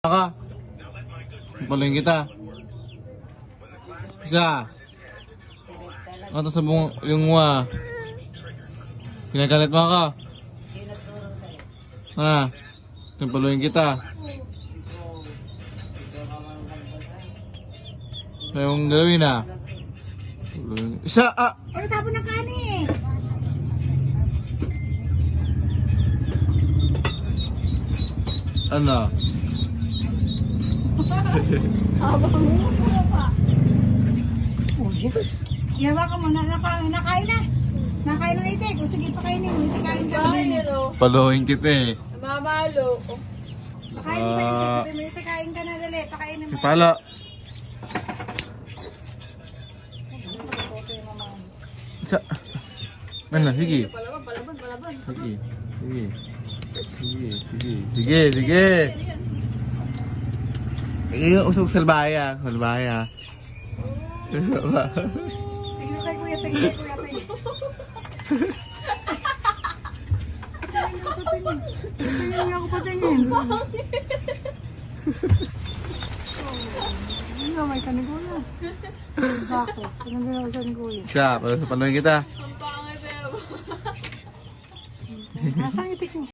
Ka. Paluin kita. Isa. Ano sa yung mga? Kinagalit mo ako. Ha? Paluin kita. Yung gawin na. Isa. Ano tapon ng kanin? Ano? Abang mo pa. Oh, yawa ka mo, nakain na. Nakain ng itik. O sige, pakainin mo. Itik kain ka na. Paluin kita eh. Mamalo. Pakain mo sa itik. Sabi mo, itik kain ka na dali. Pakainin mo. Si Pala. Isa. Ano? Sige. Palaban. Sige. Sige. Sige, usok salbaya. Tingnan tayo kuya. Tingnan ako patingin. Ano, may kaniguya. Bakit? Tingnan ako sa kaniguya. Isa, paluin kita. Ang pangit eh. Nasaan itik mo?